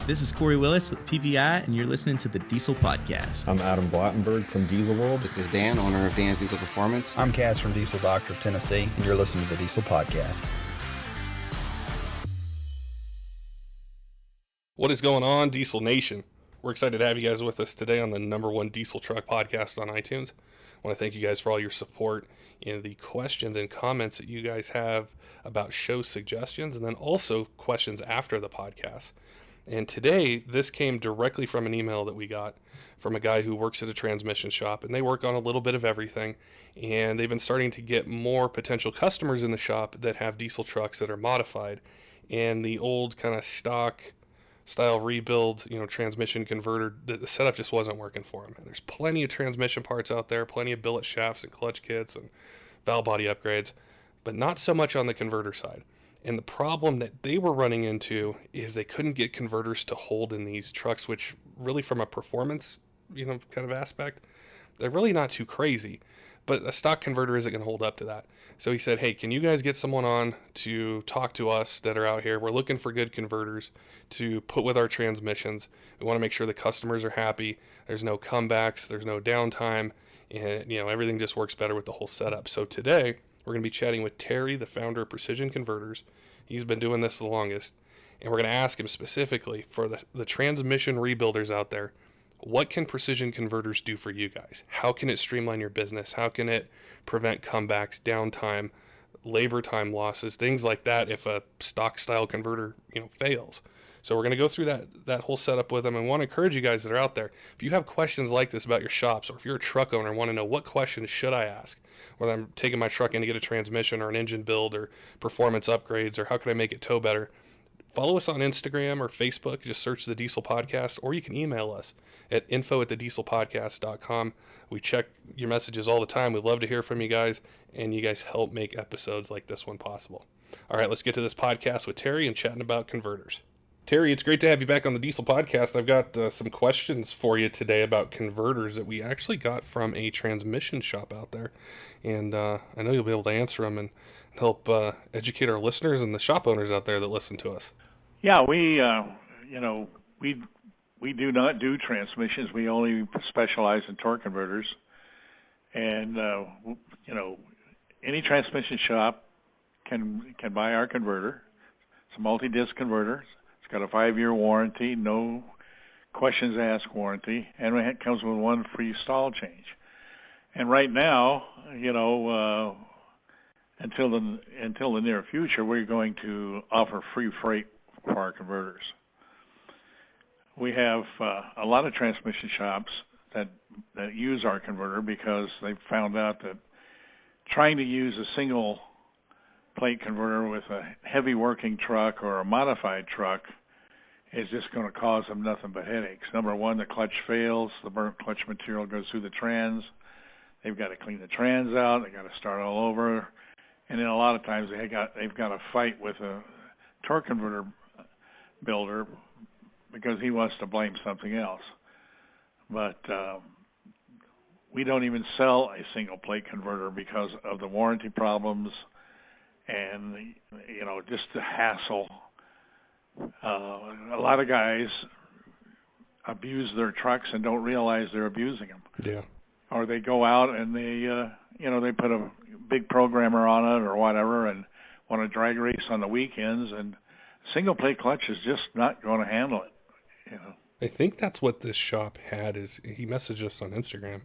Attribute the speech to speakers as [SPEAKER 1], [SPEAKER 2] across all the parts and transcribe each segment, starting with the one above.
[SPEAKER 1] This is Corey Willis with PPEI, and you're listening to the Diesel Podcast.
[SPEAKER 2] I'm Adam Blattenberg from Diesel World.
[SPEAKER 3] This is Dan, owner of Dan's Diesel Performance.
[SPEAKER 4] I'm Kaz from Diesel Doctor of Tennessee, and you're listening to the Diesel Podcast.
[SPEAKER 5] What is going on, Diesel Nation? We're excited to have you guys with us today on the #1 diesel truck podcast on iTunes. I want to thank you guys for all your support and the questions and comments that you guys have about show suggestions, and then also questions after the podcast. And today, this came directly from an email that we got from a guy who works at a transmission shop, and they work on a little bit of everything. And they've been starting to get more potential customers in the shop that have diesel trucks that are modified. And the old kind of stock style rebuild, transmission converter, the setup just wasn't working for them. And there's plenty of transmission parts out there, plenty of billet shafts and clutch kits and valve body upgrades, but not so much on the converter side. And the problem that they were running into is they couldn't get converters to hold in these trucks, which really from a performance, kind of aspect, they're really not too crazy. But a stock converter isn't going to hold up to that. So he said, hey, can you guys get someone on to talk to us that are out here? We're looking for good converters to put with our transmissions. We want to make sure the customers are happy. There's no comebacks. There's no downtime. And, everything just works better with the whole setup. So today, we're going to be chatting with Terry, the founder of Precision Converters. He's been doing this the longest. And we're going to ask him specifically for the transmission rebuilders out there, what can Precision Converters do for you guys? How can it streamline your business? How can it prevent comebacks, downtime, labor time losses, things like that if a stock style converter, fails? So we're going to go through that whole setup with them, and want to encourage you guys that are out there. If you have questions like this about your shops, or if you're a truck owner and want to know what questions should I ask, whether I'm taking my truck in to get a transmission or an engine build or performance upgrades, or how can I make it tow better, follow us on Instagram or Facebook. Just search the Diesel Podcast, or you can email us at info@thedieselpodcast.com. We check your messages all the time. We'd love to hear from you guys, and you guys help make episodes like this one possible. All right, let's get to this podcast with Terry and chatting about converters. Terry, it's great to have you back on the Diesel Podcast. I've got some questions for you today about converters that we actually got from a transmission shop out there. And I know you'll be able to answer them and help educate our listeners and the shop owners out there that listen to us.
[SPEAKER 6] Yeah, we do not do transmissions. We only specialize in torque converters. And, any transmission shop can buy our converter. It's a multi-disc converter. It's got a 5-year warranty, no questions asked warranty, and it comes with one free stall change. And right now, until the near future, we're going to offer free freight for our converters. We have a lot of transmission shops that use our converter because they've found out that trying to use a single plate converter with a heavy working truck or a modified truck is just going to cause them nothing but headaches. Number one, the clutch fails. The burnt clutch material goes through the trans. They've got to clean the trans out. They've got to start all over. And then a lot of times they've got to fight with a torque converter builder because he wants to blame something else. But we don't even sell a single plate converter because of the warranty problems and, just the hassle. A lot of guys abuse their trucks and don't realize they're abusing them.
[SPEAKER 5] Yeah.
[SPEAKER 6] Or they go out and they put a big programmer on it or whatever and want to drag race on the weekends, and single plate clutch is just not going to handle it.
[SPEAKER 5] I think that's what this shop had. Is he messaged us on Instagram,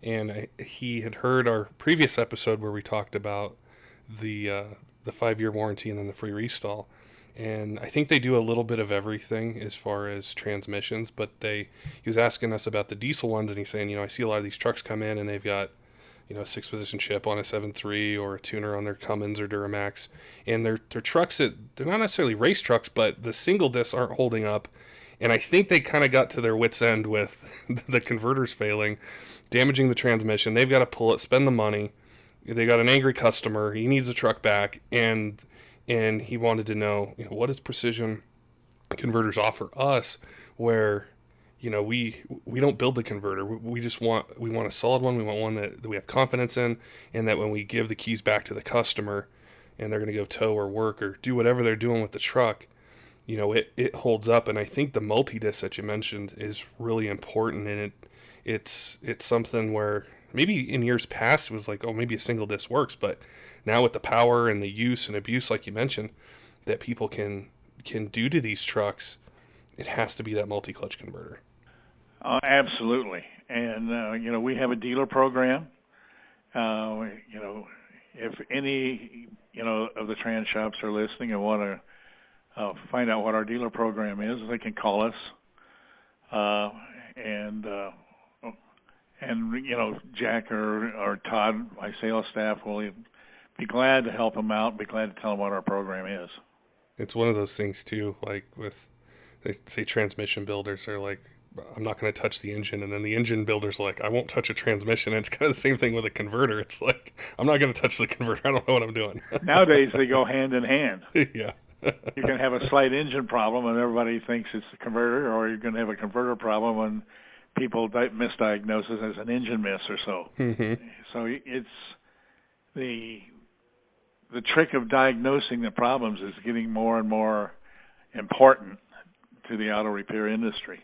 [SPEAKER 5] and he had heard our previous episode where we talked about the 5-year warranty and then the free restall. And I think they do a little bit of everything as far as transmissions, but he was asking us about the diesel ones, and he's saying, I see a lot of these trucks come in and they've got, a 6-position chip on a 7.3 or a tuner on their Cummins or Duramax, and they're trucks that they're not necessarily race trucks, but the single discs aren't holding up. And I think they kind of got to their wits' end with the converters failing, damaging the transmission. They've got to pull it, spend the money. They got an angry customer. He needs the truck back, and he wanted to know, what does Precision Converters offer us where, we don't build the converter. We want a solid one. We want one that we have confidence in, and that when we give the keys back to the customer and they're going to go tow or work or do whatever they're doing with the truck, it holds up. And I think the multi-disc that you mentioned is really important, and it's something where maybe in years past it was like, oh, maybe a single disc works, but now with the power and the use and abuse, like you mentioned, that people can do to these trucks, it has to be that multi-clutch converter.
[SPEAKER 6] Absolutely. And, we have a dealer program. If any, of the trans shops are listening and want to find out what our dealer program is, they can call us. Jack or Todd, my sales staff, will be glad to help them out, be glad to tell them what our program is.
[SPEAKER 5] It's one of those things, too, like with, they say transmission builders are like, I'm not going to touch the engine. And then the engine builder's like, I won't touch a transmission. And it's kind of the same thing with a converter. It's like, I'm not going to touch the converter. I don't know what I'm doing.
[SPEAKER 6] Nowadays, they go hand in hand.
[SPEAKER 5] Yeah.
[SPEAKER 6] You can have a slight engine problem and everybody thinks it's the converter, or you're going to have a converter problem and people misdiagnose it as an engine miss or so.
[SPEAKER 5] Mm-hmm.
[SPEAKER 6] So it's the trick of diagnosing the problems is getting more and more important to the auto repair industry.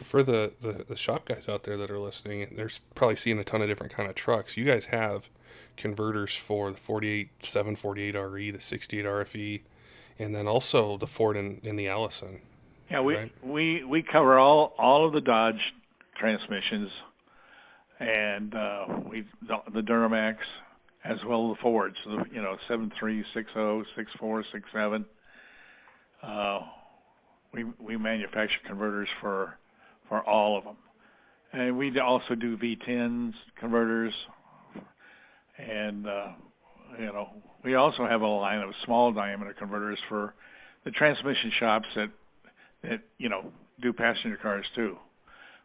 [SPEAKER 5] For the shop guys out there that are listening, they're probably seeing a ton of different kind of trucks. You guys have converters for the 748 RE, the 68 RFE, and then also the Ford and the Allison.
[SPEAKER 6] Yeah,
[SPEAKER 5] right?
[SPEAKER 6] we cover all of the Dodge transmissions, and the Duramax, as well as the Fords. So 73, 60, 64, 67. We manufacture converters for all of them, and we also do V10s converters, and we also have a line of small diameter converters for the transmission shops that do passenger cars too.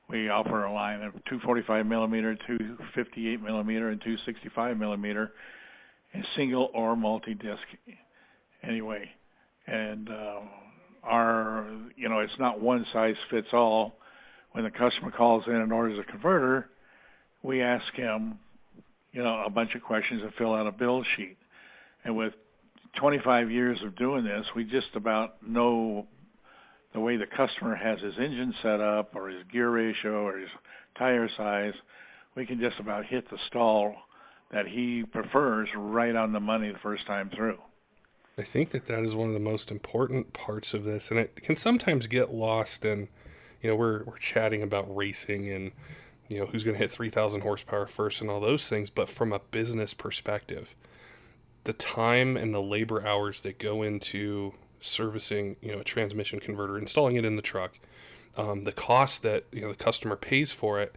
[SPEAKER 6] We offer a line of 245 millimeter, 258 millimeter, and 265 millimeter, in single or multi-disc anyway. And it's not one size fits all. When the customer calls in and orders a converter, we ask him, a bunch of questions and fill out a build sheet. And with 25 years of doing this, we just about know the way the customer has his engine set up, or his gear ratio, or his tire size. We can just about hit the stall that he prefers right on the money the first time through.
[SPEAKER 5] I think that is one of the most important parts of this, and it can sometimes get lost in, we're chatting about racing and, who's going to hit 3,000 horsepower first and all those things, but from a business perspective, the time and the labor hours that go into servicing, a transmission converter, installing it in the truck, the cost that, the customer pays for it,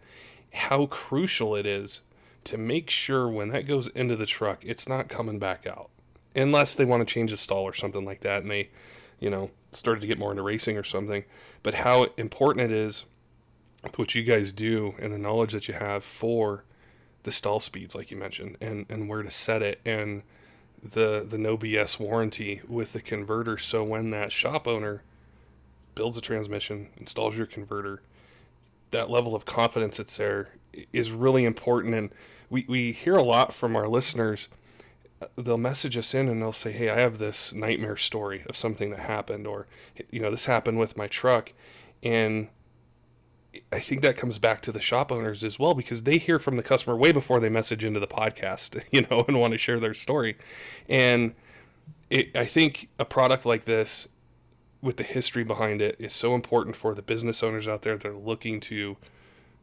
[SPEAKER 5] how crucial it is to make sure when that goes into the truck, it's not coming back out. Unless they want to change the stall or something like that, and they, started to get more into racing or something. But how important it is with what you guys do and the knowledge that you have for the stall speeds, like you mentioned, and where to set it, and the no BS warranty with the converter. So when that shop owner builds a transmission, installs your converter, that level of confidence that's there is really important. And we hear a lot from our listeners. They'll message us in and they'll say, hey, I have this nightmare story of something that happened, or, this happened with my truck. And I think that comes back to the shop owners as well, because they hear from the customer way before they message into the podcast, and want to share their story. And I think a product like this, with the history behind it, is so important for the business owners out there that are looking to,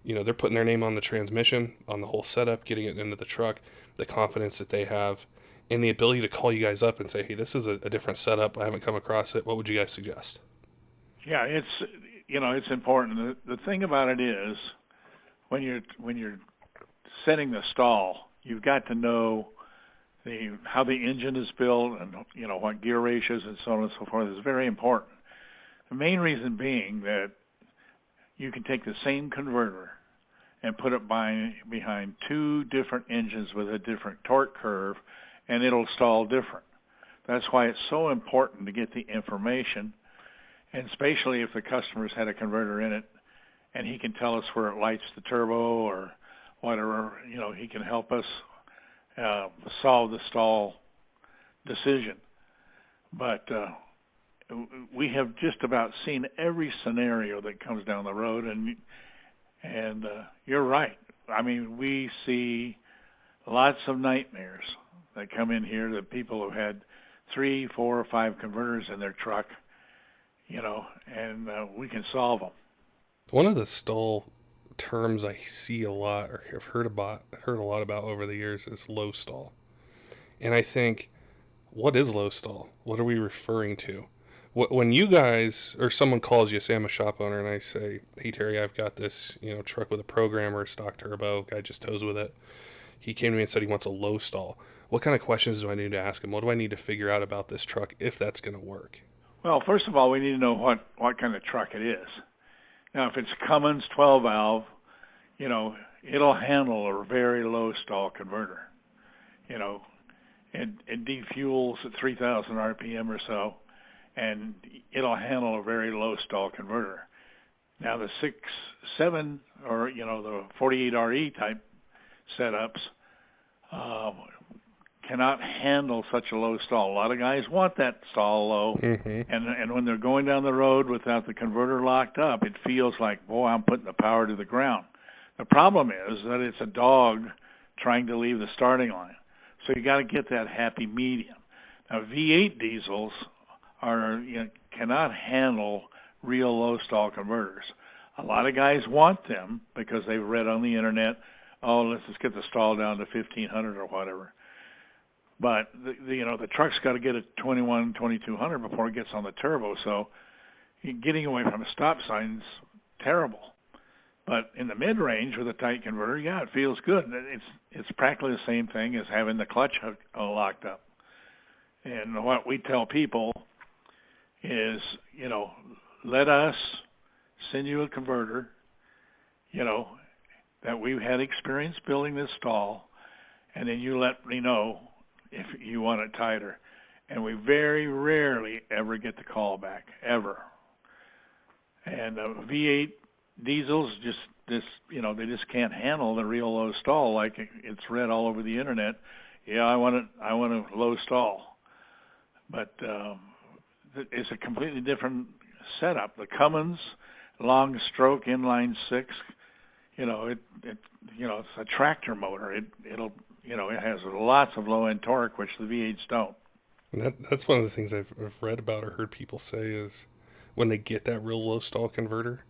[SPEAKER 5] they're putting their name on the transmission, on the whole setup, getting it into the truck, the confidence that they have, and the ability to call you guys up and say, hey, this is a different setup. I haven't come across it. What would you guys suggest?
[SPEAKER 6] Yeah, it's important. The thing about it is, when you're setting the stall, you've got to know how the engine is built, and what gear ratios and so on and so forth is very important. The main reason being that you can take the same converter and put it behind two different engines with a different torque curve, and it'll stall different. That's why it's so important to get the information, and especially if the customer's had a converter in it and he can tell us where it lights the turbo or whatever, he can help us solve the stall decision. But we have just about seen every scenario that comes down the road, and you're right. I mean, we see lots of nightmares that come in here that people have had 3, 4, or 5 converters in their truck, and we can solve them.
[SPEAKER 5] One of the stall terms I see a lot, or have heard a lot about over the years, is low stall. And I think, what is low stall? What are we referring to? When you guys, or someone calls you, say I'm a shop owner, and I say, hey Terry, I've got this truck with a programmer, a stock turbo, guy just tows with it. He came to me and said he wants a low stall. What kind of questions do I need to ask him? What do I need to figure out about this truck if that's going to work?
[SPEAKER 6] Well, first of all, we need to know what kind of truck it is. Now, if it's Cummins 12 valve, it'll handle a very low stall converter. It defuels at 3,000 RPM or so, and it'll handle a very low stall converter. Now, the 6.7 or the 48RE type setups cannot handle such a low stall. A lot of guys want that stall low, and when they're going down the road without the converter locked up, it feels like, boy, I'm putting the power to the ground. The problem is that it's a dog trying to leave the starting line. So you got to get that happy medium. Now, V8 diesels cannot handle real low stall converters. A lot of guys want them because they've read on the internet, let's just get the stall down to 1,500 or whatever. But the truck's got to get at 2,200 before it gets on the turbo. So getting away from a stop sign's terrible. But in the mid-range with a tight converter, yeah, it feels good. It's practically the same thing as having the clutch hook locked up. And what we tell people is, let us send you a converter, that we've had experience building this stall, and then you let me know if you want it tighter. And we very rarely ever get the call back, ever. And V8 diesels they just can't handle the real low stall like it's read all over the internet. Yeah, I want a low stall. But it's a completely different setup. The Cummins long stroke inline 6, it's a tractor motor. It has lots of low end torque, which the V8s don't.
[SPEAKER 5] That's one of the things I've read about or heard people say is when they get that real low stall converter,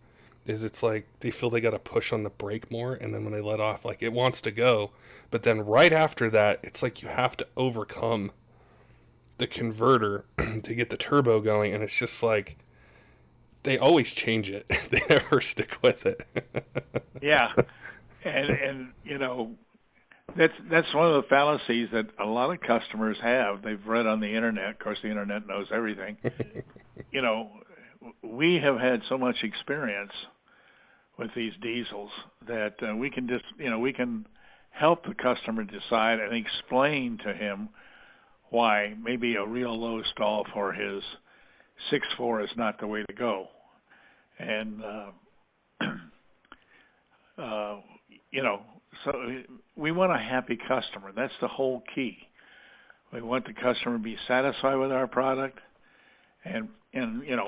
[SPEAKER 5] is it's like they feel they got to push on the brake more, and then when they let off, like it wants to go, but then right after that, it's like you have to overcome the converter to get the turbo going, and it's just like they always change it. They never stick with it.
[SPEAKER 6] Yeah, and that's one of the fallacies that a lot of customers have. They've read on the internet. Of course, the internet knows everything. We have had so much experience with these diesels that we can just, we can help the customer decide and explain to him why maybe a real low stall for his 6.4 is not the way to go. And, so we want a happy customer. That's the whole key. We want the customer to be satisfied with our product and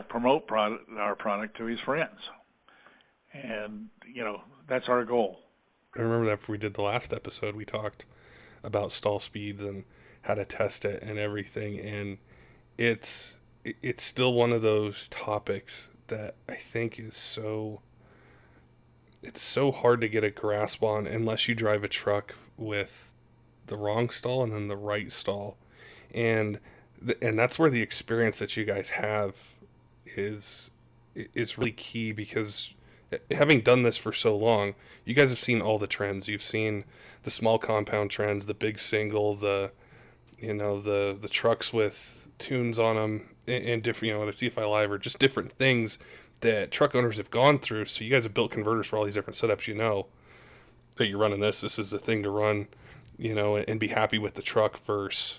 [SPEAKER 6] promote our product to his friends. And, that's our goal.
[SPEAKER 5] I remember that after we did the last episode, we talked about stall speeds and how to test it and everything. And it's still one of those topics that I think is so hard to get a grasp on unless you drive a truck with the wrong stall and then the right stall. And that's where the experience that you guys have is really key, because having done this for so long, you guys have seen all the trends. You've seen the small compound trends, the big single, the trucks with tunes on them, and different, whether it's CFI Live or just different things that truck owners have gone through. So you guys have built converters for all these different setups. That you're running this is the thing to run, and be happy with the truck versus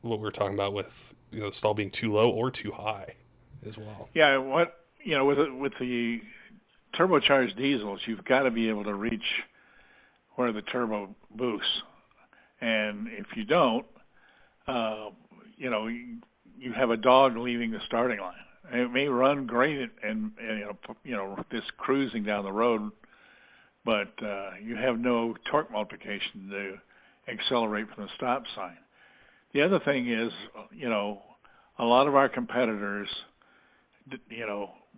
[SPEAKER 5] what we were talking about with the stall being too low or too high as well.
[SPEAKER 6] Yeah, with the turbocharged diesels, you've got to be able to reach where the turbo boosts, and if you don't, you have a dog leaving the starting line. It may run great and just cruising down the road, but you have no torque multiplication to accelerate from the stop sign. The other thing is, a lot of our competitors,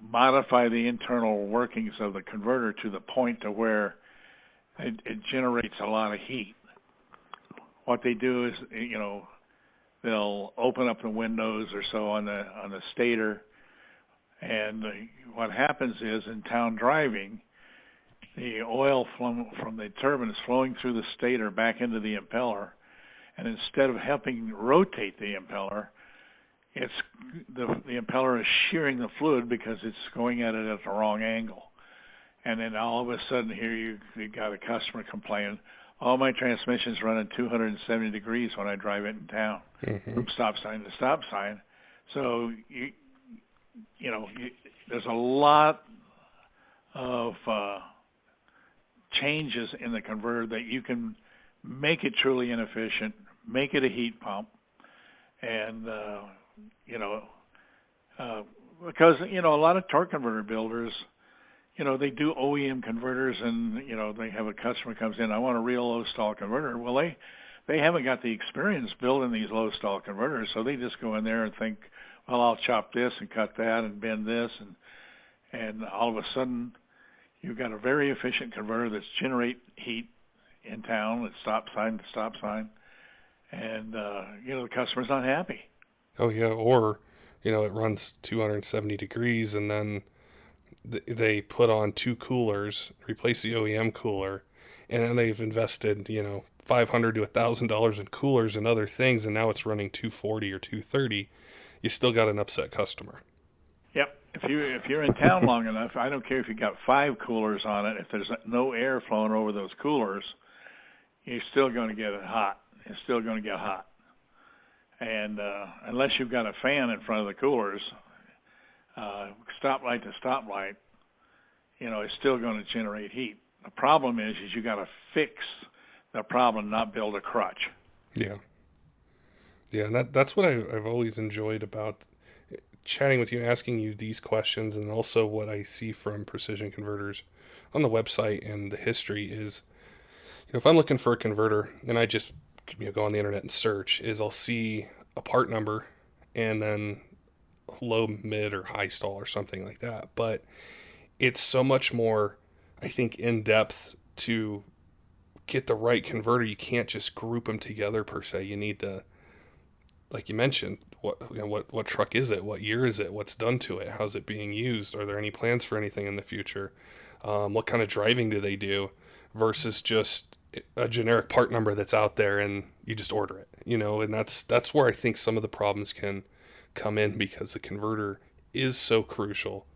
[SPEAKER 6] modify the internal workings of the converter to the point to where it generates a lot of heat. What they do is, they'll open up the windows or so on the stator, and what happens is, in town driving, the oil from the turbine is flowing through the stator back into the impeller, and instead of helping rotate the impeller, the impeller is shearing the fluid because it's going at it at the wrong angle. And then all of a sudden here you got a customer complaining, "Oh, my transmission's running 270 degrees when I drive it in town, from stop sign to stop sign." So there's a lot of changes in the converter that you can make it truly inefficient, make it a heat pump, and because a lot of torque converter builders, they do OEM converters, and they have a customer comes in, "I want a real low stall converter." Well, they haven't got the experience building these low stall converters, so they just go in there and think, "Well, I'll chop this and cut that and bend this," and all of a sudden you've got a very efficient converter that's generate heat in town at stop sign to stop sign, and the customer's not happy.
[SPEAKER 5] Oh yeah, or it runs 270 degrees, and then they put on two coolers, replace the OEM cooler, and then they've invested $500 to $1,000 in coolers and other things, and now it's running 240 or 230. You still got an upset customer.
[SPEAKER 6] Yep. If you're in town long enough, I don't care if you got 5 coolers on it. If there's no air flowing over those coolers, you're still going to get it hot. It's still going to get hot. And unless you've got a fan in front of the coolers, stoplight to stoplight, it's still going to generate heat. The problem is you got to fix the problem, not build a crutch.
[SPEAKER 5] Yeah. Yeah, and that's what I've always enjoyed about chatting with you, asking you these questions, and also what I see from Precision Converters on the website and the history is, if I'm looking for a converter and I just go on the internet and search, I'll see a part number and then low, mid, or high stall or something like that. But it's so much more, I think, in depth to get the right converter. You can't just group them together per se. You need to, like you mentioned, what truck is it? What year is it? What's done to it? How's it being used? Are there any plans for anything in the future? What kind of driving do they do? Versus just a generic part number that's out there and you just order it, and that's where I think some of the problems can come in, because the converter is so crucial.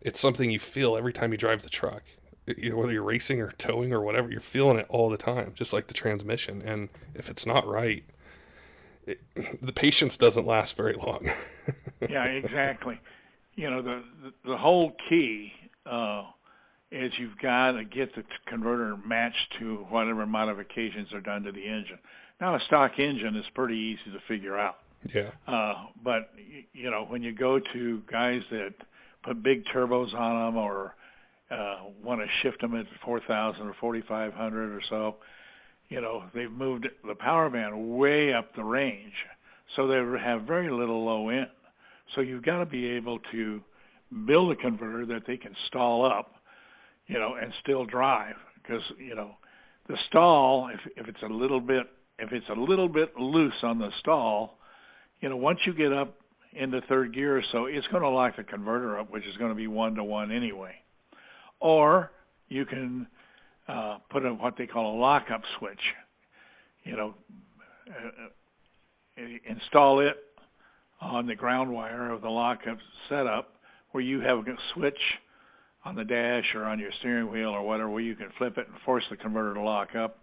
[SPEAKER 5] It's something you feel every time you drive the truck, whether you're racing or towing or whatever, you're feeling it all the time, just like the transmission. And if it's not right, the patience doesn't last very long.
[SPEAKER 6] Yeah, exactly. The whole key is you've got to get the converter matched to whatever modifications are done to the engine. Now, a stock engine is pretty easy to figure out.
[SPEAKER 5] Yeah.
[SPEAKER 6] But, when you go to guys that put big turbos on them, or want to shift them at 4,000 or 4,500 or so, they've moved the power band way up the range, so they have very little low end. So you've got to be able to build a converter that they can stall up, and still drive, because the stall, if it's a little bit loose on the stall, once you get up into third gear or so, it's going to lock the converter up, which is going to be 1-to-1 anyway. Or you can put what they call a lockup switch. Install it on the ground wire of the lockup setup, where you have a switch on the dash or on your steering wheel or whatever, where you can flip it and force the converter to lock up,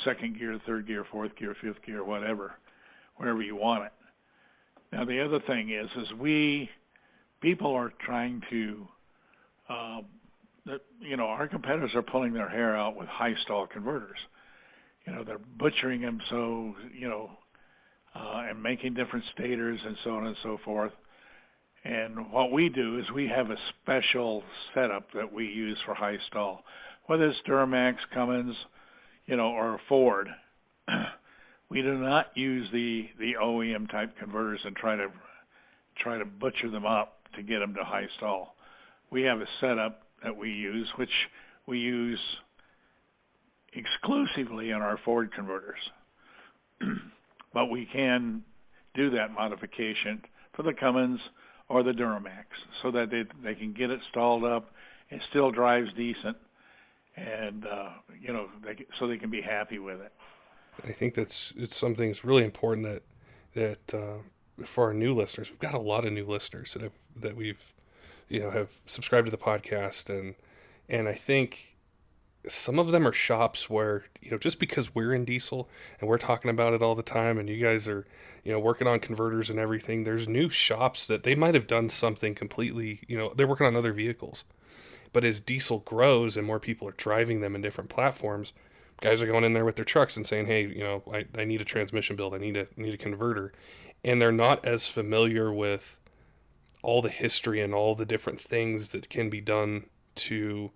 [SPEAKER 6] second gear, third gear, fourth gear, fifth gear, whatever, wherever you want it. Now, the other thing is people are trying to, our competitors are pulling their hair out with high stall converters. They're butchering them and making different stators and so on and so forth. And what we do is we have a special setup that we use for high stall, whether it's Duramax, Cummins, or Ford. We do not use the OEM type converters and try to butcher them up to get them to high stall. We have a setup that we use, which we use exclusively in our Ford converters. But we can do that modification for the Cummins or the Duramax so that they can get it stalled up. It still drives decent, and so they can be happy with it.
[SPEAKER 5] I think it's something that's really important that for our new listeners, we've got a lot of new listeners that we've have subscribed to the podcast, and I think some of them are shops where just because we're in diesel and we're talking about it all the time, and you guys are working on converters and everything, there's new shops that they might have done something completely, they're working on other vehicles, but as diesel grows and more people are driving them in different platforms, guys are going in there with their trucks and saying, hey, I need a transmission build, I need a converter, and they're not as familiar with all the history and all the different things that can be done to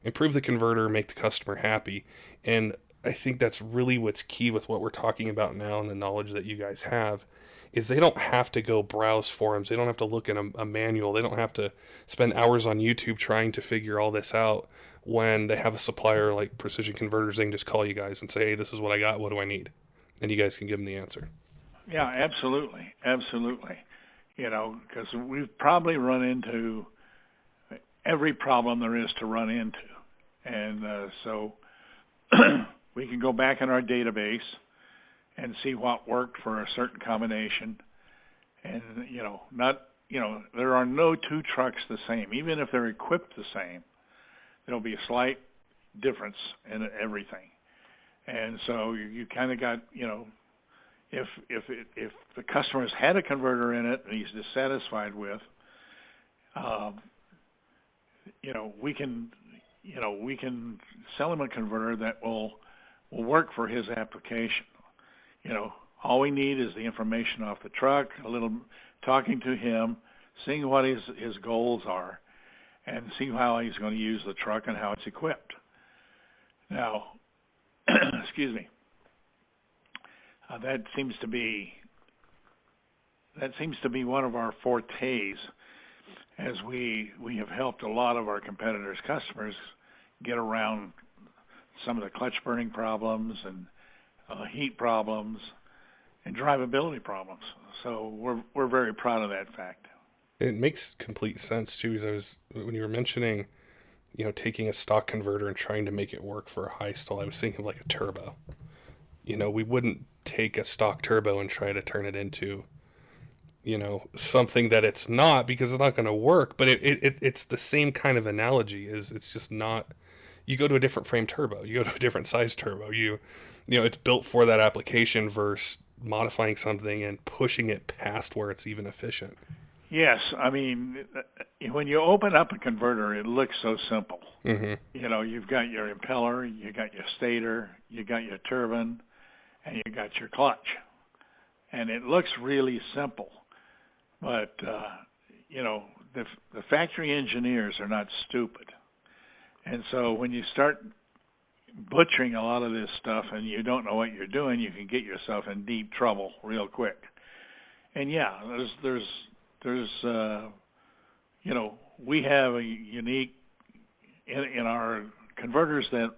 [SPEAKER 5] improve the converter, make the customer happy. And I think that's really what's key with what we're talking about now, and the knowledge that you guys have, is they don't have to go browse forums. They don't have to look in a manual. They don't have to spend hours on YouTube trying to figure all this out. When they have a supplier like Precision Converters, they can just call you guys and say, hey, this is what I got. What do I need? And you guys can give them the answer. Yeah,
[SPEAKER 6] absolutely. Absolutely. Because we've probably run into every problem there is to run into. And so we can go back in our database and see what worked for a certain combination. And, there are no two trucks the same. Even if they're equipped the same, there'll be a slight difference in everything. And so you kind of got, if the customer's had a converter in it and he's dissatisfied with, we can sell him a converter that will work for his application. All we need is the information off the truck, a little talking to him, seeing what his goals are, and see how he's going to use the truck and how it's equipped. Now, excuse me. That seems to be one of our fortes, as we have helped a lot of our competitors' customers get around some of the clutch burning problems and heat problems and drivability problems. So we're very proud of that fact.
[SPEAKER 5] It makes complete sense too, as when you were mentioning, taking a stock converter and trying to make it work for a high stall, I was thinking of like a turbo. We wouldn't take a stock turbo and try to turn it into, something that it's not, because it's not going to work. But it's the same kind of analogy. It's just not. You go to a different frame turbo, you go to a different size turbo. It's built for that application versus modifying something and pushing it past where it's even efficient.
[SPEAKER 6] Yes, I mean, when you open up a converter, it looks so simple.
[SPEAKER 5] Mm-hmm.
[SPEAKER 6] You've got your impeller, you got your stator, you got your turbine, and you got your clutch. And it looks really simple. But, the factory engineers are not stupid. And so when you start butchering a lot of this stuff and you don't know what you're doing, you can get yourself in deep trouble real quick. And yeah, we have a unique, in our converters that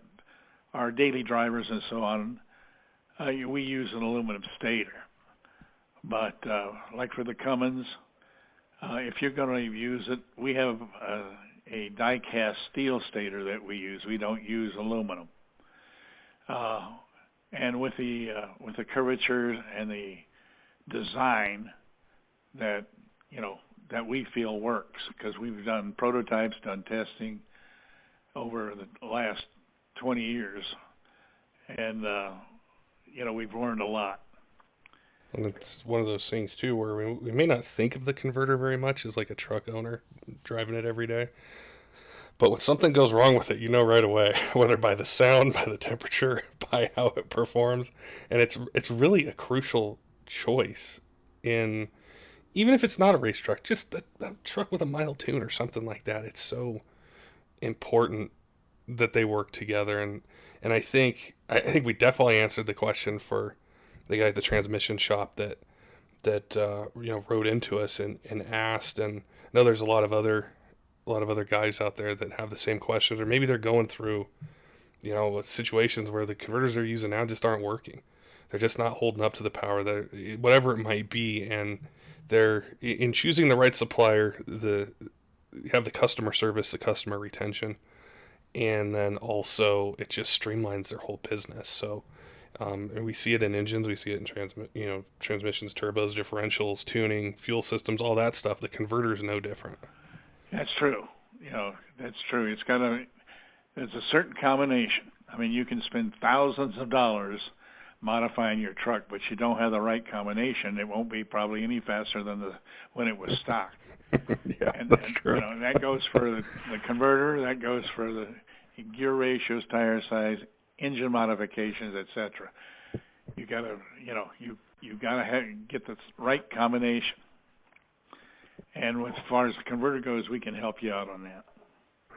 [SPEAKER 6] are daily drivers and so on, we use an aluminum stator. But like for the Cummins, if you're going to use it, we have a die-cast steel stator that we use. We don't use aluminum. And with the curvature and the design that we feel works, because we've done prototypes, done testing over the last 20 years, and we've learned a lot.
[SPEAKER 5] And it's one of those things too where we may not think of the converter very much as like a truck owner driving it every day, but when something goes wrong with it, right away, whether by the sound, by the temperature, by how it performs. And it's really a crucial choice in even if it's not a race truck, just a truck with a mild tune or something like that. It's so important that they work together. And I think we definitely answered the question for the guy at the transmission shop that wrote into us and asked. And I know there's a lot of other guys out there that have the same questions, or maybe they're going through, situations where the converters they're using now just aren't working. They're just not holding up to the power, that whatever it might be. And they're, in choosing the right supplier, you have the customer service, the customer retention, and then also it just streamlines their whole business. So and we see it in engines, we see it in transmissions, turbos, differentials, tuning, fuel systems, all that stuff. The converter is no different.
[SPEAKER 6] That's true. That's true. It's a certain combination. I mean, you can spend thousands of dollars modifying your truck, but you don't have the right combination. It won't be probably any faster than when it was stock.
[SPEAKER 5] That's true.
[SPEAKER 6] That goes for the converter. That goes for the gear ratios, tire size, engine modifications, etc. You gotta get the right combination. And as far as the converter goes, we can help you out on that.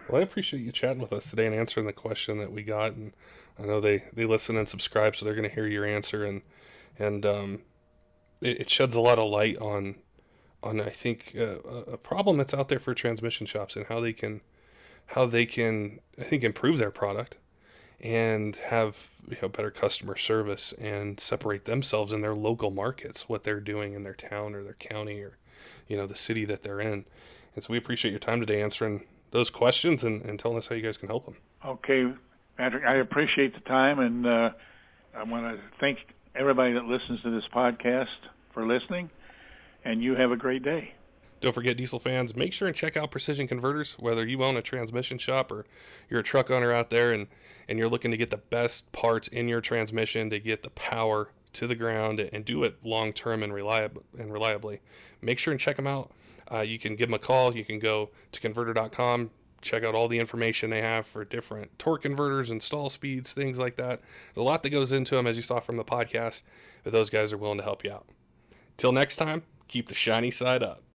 [SPEAKER 5] Well, I appreciate you chatting with us today and answering the question that we got. And I know they listen and subscribe, so they're going to hear your answer. And it sheds a lot of light on I think a problem that's out there for transmission shops, and how they can I think improve their product and have better customer service and separate themselves in their local markets, what they're doing in their town or their county or the city that they're in. And so we appreciate your time today answering those questions and telling us how you guys can help them.
[SPEAKER 6] Okay, Patrick, I appreciate the time, and I want to thank everybody that listens to this podcast for listening, and you have a great day.
[SPEAKER 5] Don't forget, diesel fans, make sure and check out Precision Converters. Whether you own a transmission shop or you're a truck owner out there and you're looking to get the best parts in your transmission to get the power to the ground and do it long-term and reliably, make sure and check them out. You can give them a call. You can go to converter.com, check out all the information they have for different torque converters, install speeds, things like that. There's a lot that goes into them, as you saw from the podcast, but those guys are willing to help you out. Till next time, keep the shiny side up.